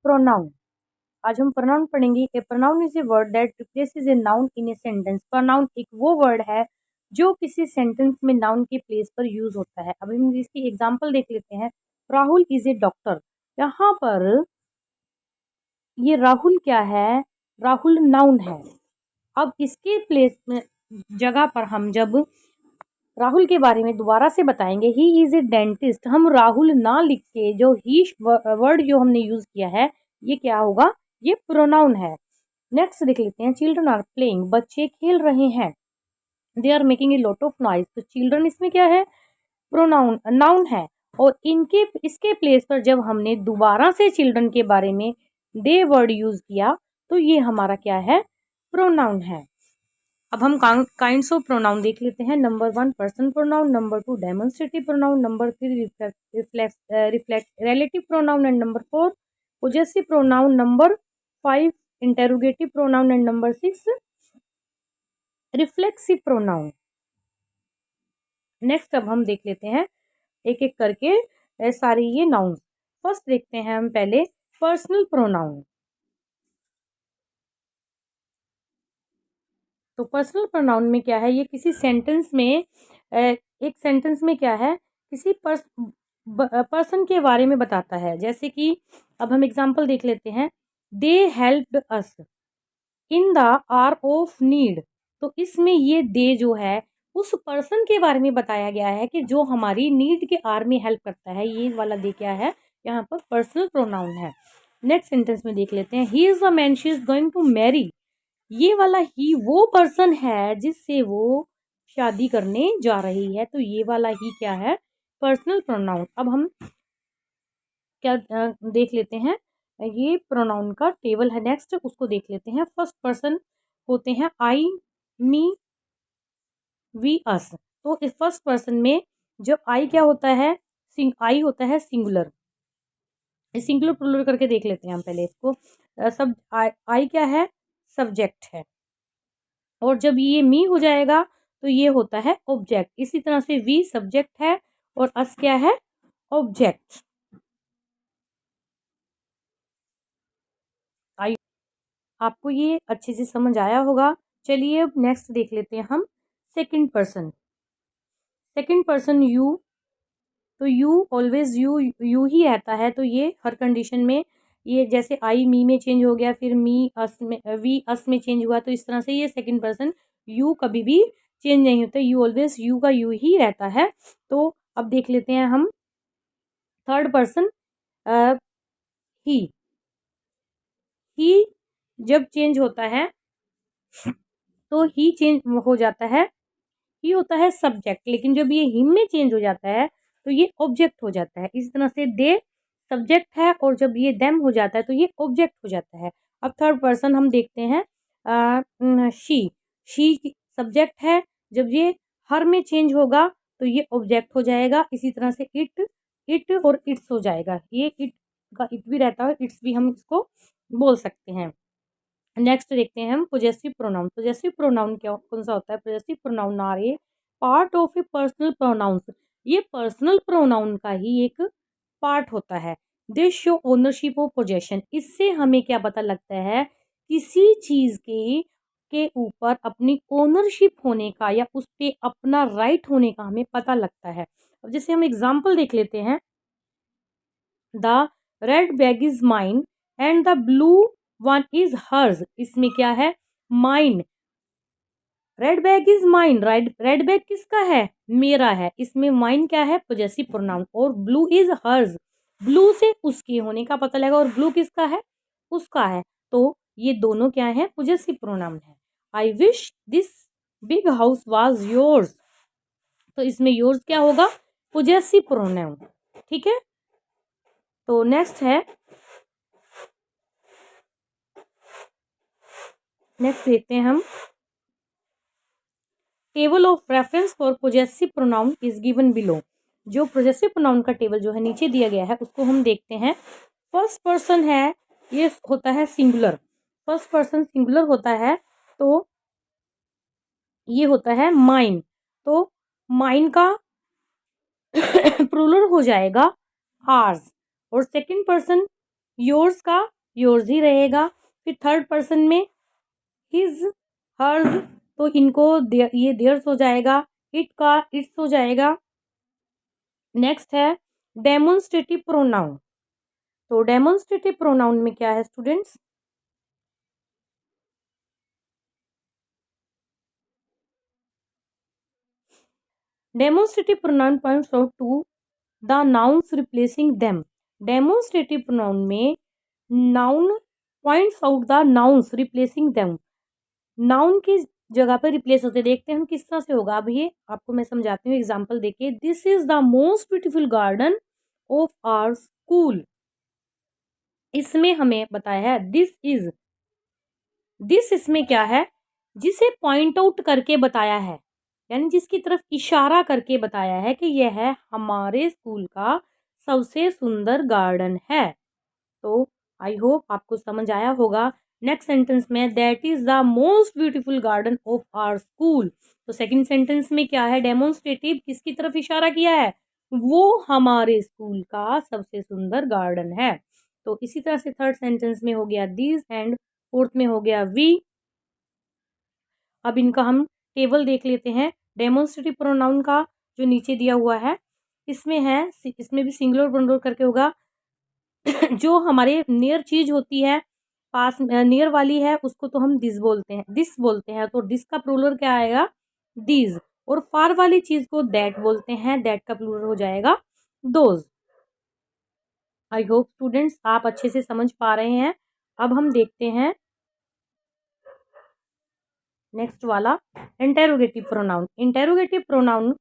Pronoun. आज हम pronoun पढ़ेंगे। A pronoun is a word that replaces a noun in a sentence. Pronoun एक वो वर्ड है जो किसी सेंटेंस में नाउन के प्लेस पर यूज होता है। अब हम इसकी एग्जांपल देख लेते हैं। Rahul is a doctor. यहाँ पर ये राहुल क्या है? राहुल नाउन है। अब इसके प्लेस में जगह पर हम जब राहुल के बारे में दोबारा से बताएंगे, ही इज ए डेंटिस्ट, हम राहुल ना लिख के जो ही वर्ड जो हमने यूज किया है ये क्या होगा? ये प्रोनाउन है। नेक्स्ट देख लेते हैं। चिल्ड्रन आर प्लेइंग, बच्चे खेल रहे हैं। They are making a lot of noise, तो चिल्ड्रन इसमें क्या है? प्रोनाउन, नाउन है। और इनके इसके प्लेस पर जब हमने दोबारा से चिल्ड्रन के बारे में दे वर्ड यूज किया तो ये हमारा क्या है? प्रोनाउन है। अब हम काइंड्स ऑफ प्रोनाउन देख लेते हैं। Number 1 person pronoun, number 2 demonstrative pronoun, number 3 reflect relative pronoun, and number 4 possessive pronoun, number 5 interrogative pronoun, and number 6 reflexive pronoun. Next अब हम देख लेते हैं एक एक करके सारे ये नाउन्स। फर्स्ट देखते हैं हम पहले पर्सनल प्रोनाउन। तो पर्सनल प्रोनाउन में क्या है? ये किसी सेंटेंस में एक सेंटेंस में क्या है? किसी पर्सन के बारे में बताता है। जैसे कि अब हम एग्जांपल देख लेते हैं। दे helped us in the hour of need. तो इसमें ये दे जो है उस पर्सन के बारे में बताया गया है कि जो हमारी नीड के आर में हेल्प करता है। ये वाला दे क्या है? यहाँ पर पर्सनल प्रोनाउन है। नेक्स्ट सेंटेंस में देख लेते हैं। He is the man she is going to marry. ये वाला ही वो पर्सन है जिससे वो शादी करने जा रही है। तो ये वाला ही क्या है? Personal pronoun. अब हम क्या देख लेते हैं। ये प्रोनाउन का टेबल है। नेक्स्ट उसको देख लेते हैं। फर्स्ट पर्सन होते हैं आई, मी, वी, अस। तो इस फर्स्ट पर्सन में जो आई क्या होता है? आई होता है सिंगुलर। सिंगुलर प्लूरल करके देख लेते हैं हम पहले इसको। सब आई क्या है? सब्जेक्ट है। और जब ये मी हो जाएगा तो ये होता है ऑब्जेक्ट। इसी तरह से वी सब्जेक्ट है और अस क्या है? ऑब्जेक्ट। आई आपको ये अच्छे से समझ आया होगा। चलिए अब नेक्स्ट देख लेते हैं हम second person. Second person you. तो यू ऑलवेज यू ही रहता है। तो ये हर कंडीशन में ये जैसे आई मी में चेंज हो गया, फिर मी अस में, वी अस में चेंज हुआ, तो इस तरह से ये सेकंड पर्सन यू कभी भी चेंज नहीं होता। यू ऑलवेज यू का यू ही रहता है। तो अब देख लेते हैं हम थर्ड पर्सन ही। ही जब चेंज होता है तो ही चेंज हो जाता है। ही होता है सब्जेक्ट, लेकिन जब ये हिम में चेंज हो जाता है तो ये ऑब्जेक्ट हो जाता है। इस तरह से दे सब्जेक्ट है और जब ये देम हो जाता है तो ये ऑब्जेक्ट हो जाता है। अब थर्ड पर्सन हम देखते हैं। शी सब्जेक्ट है। जब ये हर में चेंज होगा तो ये ऑब्जेक्ट हो जाएगा। इसी तरह से इट और इट्स हो जाएगा। ये इट का इट भी रहता है, इट्स भी हम इसको बोल सकते हैं। नेक्स्ट देखते हैं हम पोजेसिव प्रोनाउन। पोजेसिव प्रोनाउन क्या कौन सा होता है? Possessive pronoun are a part of a personal pronouns. ये पर्सनल प्रोनाउन का ही एक पार्ट होता है। They show ownership of possession. इससे हमें क्या पता लगता है? किसी चीज के ऊपर अपनी ओनरशिप होने का या उस पे अपना राइट होने का हमें पता लगता है। अब जैसे हम एग्जाम्पल देख लेते हैं। The red bag is mine and the blue one is हर्ज। इसमें क्या है? Mine. Red bag is mine. Red bag किसका है? मेरा है। इसमें माइन क्या है? Possessive pronoun. और ब्लू इज हर्ज, ब्लू से उसके होने का पता लगा। और ब्लू किसका है? उसका है। तो ये दोनों क्या है? पोजेसिव प्रोनाउन है। I wish this big house was yours. तो इसमें योर्स क्या होगा? Possessive pronoun. ठीक है। तो नेक्स्ट है, नेक्स्ट देखते हैं हम। Table of reference for possessive pronoun is given below. जो पोजेसिव प्रोनाउन का टेबल जो है नीचे दिया गया है उसको हम देखते हैं। फर्स्ट पर्सन है, ये होता है सिंगुलर। फर्स्ट पर्सन सिंगुलर होता है तो ये होता है माइन। तो माइन का प्लूरल हो जाएगा आर्स। और सेकंड पर्सन योर्स का योर्स ही रहेगा। फिर थर्ड पर्सन में हिज, हर्ज, तो इनको ये देयर्स हो जाएगा, इट का इट्स हो जाएगा। नेक्स्ट है डेमोन्स्ट्रेटिव प्रोनाउन। तो डेमोन्स्ट्रेटिव प्रोनाउन में क्या है students? Demonstrative pronoun points out to the nouns replacing them. Demonstrative pronoun में noun points out the nouns replacing them, noun की जगह पर रिप्लेस होते। देखते हैं हम किस तरह से होगा। अब ये आपको मैं समझाती हूँ एग्जाम्पल देके। This is the most beautiful garden of our school. इसमें हमें बताया है दिस इज, दिस इसमें क्या है, जिसे पॉइंट आउट करके बताया है, यानी जिसकी तरफ इशारा करके बताया है कि यह है हमारे स्कूल का सबसे सुंदर गार्डन है। तो आई होप आपको समझ आया होगा। नेक्स्ट सेंटेंस में that is the most beautiful garden of our school. तो सेकंड सेंटेंस में क्या है, डेमोन्स्ट्रेटिव किसकी तरफ इशारा किया है, वो हमारे स्कूल का सबसे सुंदर गार्डन है। तो इसी तरह से थर्ड सेंटेंस में हो गया दीज एंड फोर्थ में हो गया वी। अब इनका हम टेबल देख लेते हैं। डेमोन्स्ट्रेटिव प्रोनाउन का जो नीचे दिया हुआ है इसमें है, इसमें भी सिंगुलर प्रोनाउन करके होगा। जो हमारे नियर चीज होती है, पास नियर वाली है, उसको तो हम दिस बोलते हैं, दिस बोलते हैं। तो दिस का प्लूरल क्या आएगा, दीज। और फार वाली चीज को दैट बोलते हैं, दैट का प्लूरल हो जाएगा दोज। आई होप स्टूडेंट्स आप अच्छे से समझ पा रहे हैं। अब हम देखते हैं नेक्स्ट वाला इंटेरोगेटिव प्रोनाउन। इंटेरोगेटिव प्रोनाउन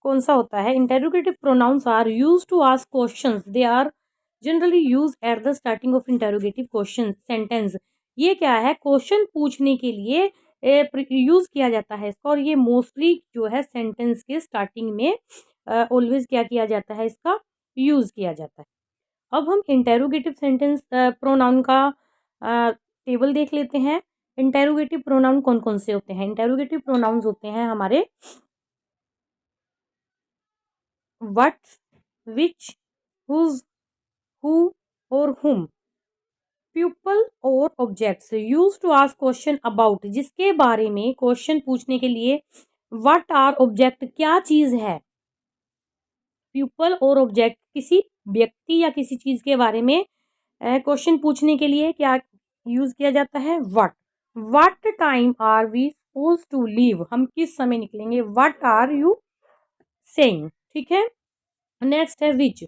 कौन सा होता है? Interrogative pronouns are used to ask questions. They are generally use at the starting of interrogative question sentence. ये क्या है, क्वेश्चन पूछने के लिए यूज किया जाता है इसका, और ये मोस्टली जो है सेंटेंस के स्टार्टिंग में ऑलवेज क्या किया जाता है, इसका यूज किया जाता है। अब हम इंटेरोगेटिव सेंटेंस प्रोनाउन का टेबल देख लेते हैं। इंटेरोगेटिव प्रोनाउन कौन कौन से होते हैं? इंटेरोगेटिव प्रोनाउंस होते हैं हमारे व्हाट, विच, हुज, हु और हुम। पीपल और objects use to ask question about, जिसके बारे में क्वेश्चन पूछने के लिए। व्हाट आर ऑब्जेक्ट, क्या चीज है। पीपल और ऑब्जेक्ट किसी व्यक्ति या किसी चीज के बारे में क्वेश्चन पूछने के लिए क्या यूज किया जाता है, what time are we suppose to leave, हम किस समय निकलेंगे, व्हाट आर यू सेइंग। ठीक है। नेक्स्ट है विच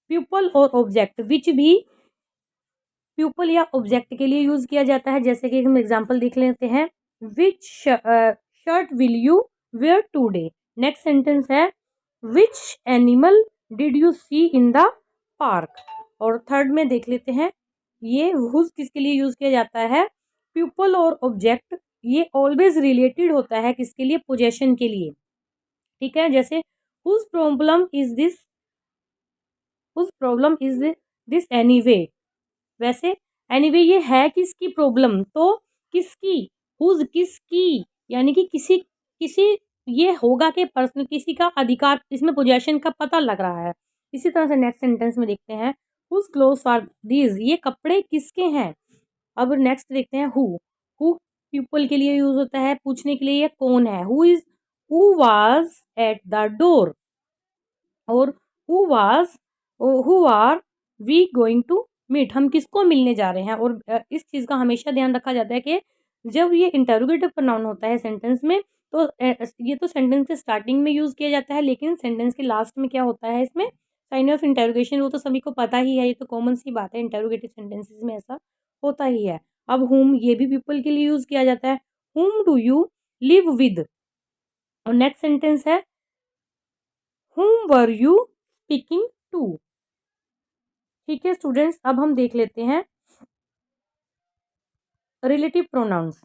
पीपल और ऑब्जेक्ट, विच भी पीपल या ऑब्जेक्ट के लिए यूज किया जाता है। जैसे कि हम एग्जांपल देख लेते हैं, which shirt will you wear today. Next sentence है which animal did you see in the park. और थर्ड में देख लेते हैं, ये हुज किसके लिए यूज किया जाता है, पीपल और ऑब्जेक्ट ये ऑलवेज रिलेटेड होता है किसके लिए, पोजेशन के लिए। ठीक है। जैसे whose problem is this anyway, वैसे एनीवे ये है किसकी प्रॉब्लम, तो किसकी, हुज किसकी, यानी कि किसी ये होगा कि पर्सन किसी का अधिकार, इसमें पोजेशन का पता लग रहा है। इसी तरह से नेक्स्ट सेंटेंस में देखते हैं हुज क्लोथ्स आर दीज, ये कपड़े किसके हैं। अब नेक्स्ट देखते हैं हु पीपल के लिए यूज होता है पूछने के लिए, ये कौन है, who was at the door. और who are we going to meet, हम किसको मिलने जा रहे हैं। और इस चीज का हमेशा ध्यान रखा जाता है कि जब ये इंटरोगेटिव प्रोनाउन होता है सेंटेंस में, तो ये तो सेंटेंस के स्टार्टिंग में यूज किया जाता है, लेकिन सेंटेंस के लास्ट में क्या होता है, इसमें साइन ऑफ इंटरोगेशन। वो तो सभी को पता ही है, ये तो कॉमन सी बात है, इंटरोगेटिव सेंटेंसेस में ऐसा होता ही है। अब हुम ये भी पीपल के लिए यूज किया जाता है, हुम डू यू लिव विद। और नेक्स्ट सेंटेंस है whom were you speaking to। ठीक है स्टूडेंट्स, अब हम देख लेते हैं relative pronouns.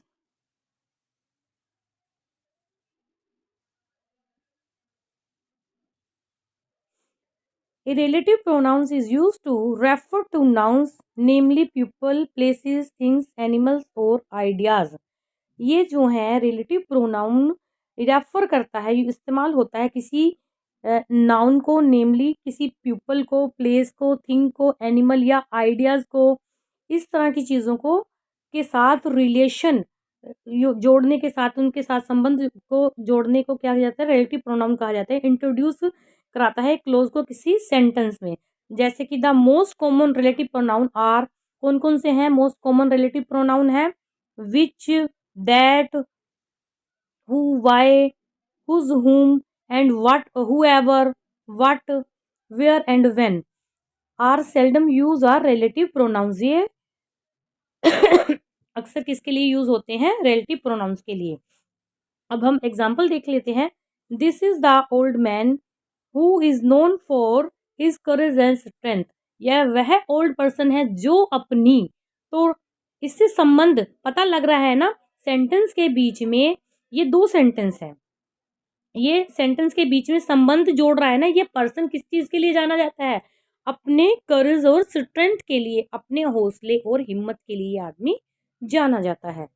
A relative pronouns is used to refer to nouns, namely people, places, things, animals और ideas। ये जो है रिलेटिव प्रोनाउन रेफर करता है, इस्तेमाल होता है किसी नाउन को, नेमली किसी पीपल को, प्लेस को, थिंग को, एनिमल या आइडियाज को, इस तरह की चीज़ों को के साथ रिलेशन जोड़ने के साथ, उनके साथ संबंध को जोड़ने को क्या कहा जाता है, रिलेटिव प्रोनाउन कहा जाता है। इंट्रोड्यूस कराता है क्लोज को किसी सेंटेंस में। जैसे कि the most common relative pronoun are, कौन कौन से हैं मोस्ट कॉमन रिलेटिव प्रोनाउन है, which, that, who, why, whose, whom and what, whoever, what, where and when are seldom use are relative pronouns। ये अक्सर किसके लिए यूज होते हैं, रिलेटिव प्रोनाउंस के लिए। अब हम एग्जाम्पल देख लेते हैं। This is the old man who is known for his courage and strength. यह वह ओल्ड पर्सन है जो अपनी, तो इससे संबंध पता लग रहा है ना, सेंटेंस के बीच में ये दो सेंटेंस है, ये सेंटेंस के बीच में संबंध जोड़ रहा है ना। ये पर्सन किस चीज के लिए जाना जाता है, अपने करेज और स्ट्रेंथ के लिए, अपने हौसले और हिम्मत के लिए आदमी जाना जाता है।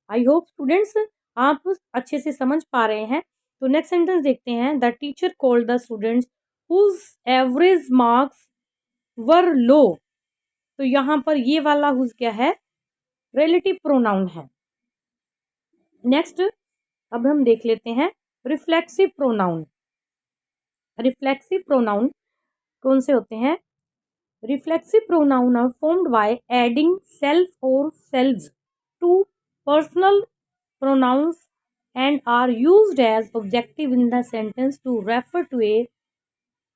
आई होप स्टूडेंट्स आप अच्छे से समझ पा रहे हैं। तो नेक्स्ट सेंटेंस देखते हैं। The teacher called the students whose average marks were low. तो यहाँ पर ये वाला हुज क्या है, रिलेटिव प्रोनाउन है। नेक्स्ट अब हम देख लेते हैं रिफ्लेक्सिव प्रोनाउन। रिफ्लेक्सिव प्रोनाउन कौन से होते हैं, reflexive pronoun are formed by adding self और selves to personal pronouns and are used as objective in the sentence to refer to a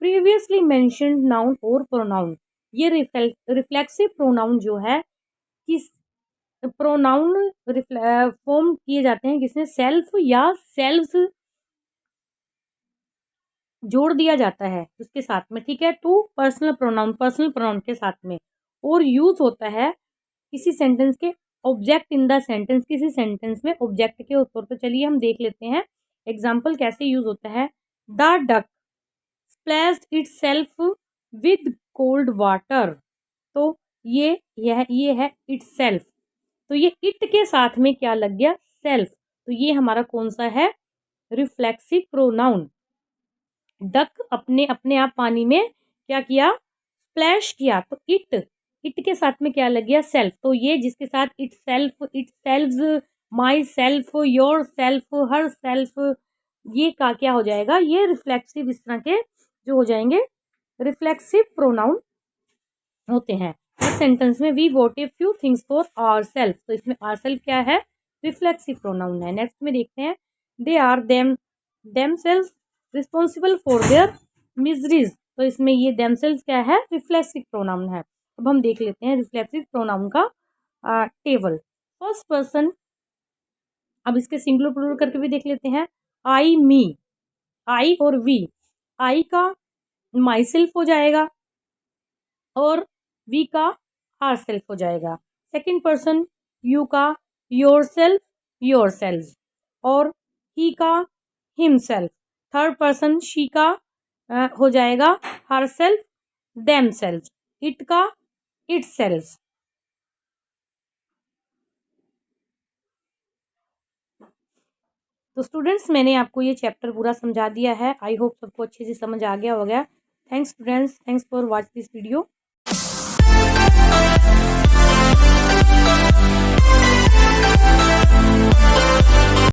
previously mentioned noun or pronoun। ये reflexive pronoun जो है, किस pronoun form किए जाते हैं किसने, self या सेल्व्स जोड़ दिया जाता है उसके साथ में, ठीक है, टू पर्सनल प्रोनाउन के साथ में, और यूज होता है किसी सेंटेंस के ऑब्जेक्ट इन द सेंटेंस, किसी सेंटेंस में ऑब्जेक्ट के तौर पर। चलिए हम देख लेते हैं एग्जाम्पल कैसे यूज होता है। The duck splashed itself with cold water. तो ये है इटसेल्फ, तो ये इट के साथ में क्या लग गया, सेल्फ। तो ये हमारा कौन सा है, रिफ्लेक्सिव प्रोनाउन। डक अपने आप पानी में क्या किया, स्प्लैश किया, तो इट के साथ में क्या लग गया, सेल्फ। तो ये जिसके साथ it selves, my self, your self, her self, ये का क्या हो जाएगा, ये रिफ्लेक्सिव, इस तरह के जो हो जाएंगे रिफ्लेक्सिव प्रोनाउन होते हैं। इस सेंटेंस में we want a few things for our self, तो इसमें आवर सेल्फ क्या है, रिफ्लेक्सिव प्रोनाउन है। नेक्स्ट में देखते हैं they are themselves responsible for their miseries. तो इसमें ये देमसेल्व्स क्या है, रिफ्लेक्सिव प्रोनाउन है। अब हम देख लेते हैं रिफ्लेक्सिव प्रोनाउन का टेबल। फर्स्ट पर्सन, अब इसके सिंगुलर प्लूरल करके भी देख लेते हैं। आई, मी, आई और वी, आई का माई सेल्फ हो जाएगा और वी का आर सेल्फ हो जाएगा। सेकंड पर्सन यू का योर सेल्फ, योर सेल्फ, और ही का him self. Third person she का हो जाएगा her self, them self, it का इट सेल्फ। तो स्टूडेंट्स मैंने आपको ये चैप्टर पूरा समझा दिया है। आई होप सबको अच्छे से समझ आ गया होगा। Thanks students, thanks for watch this video.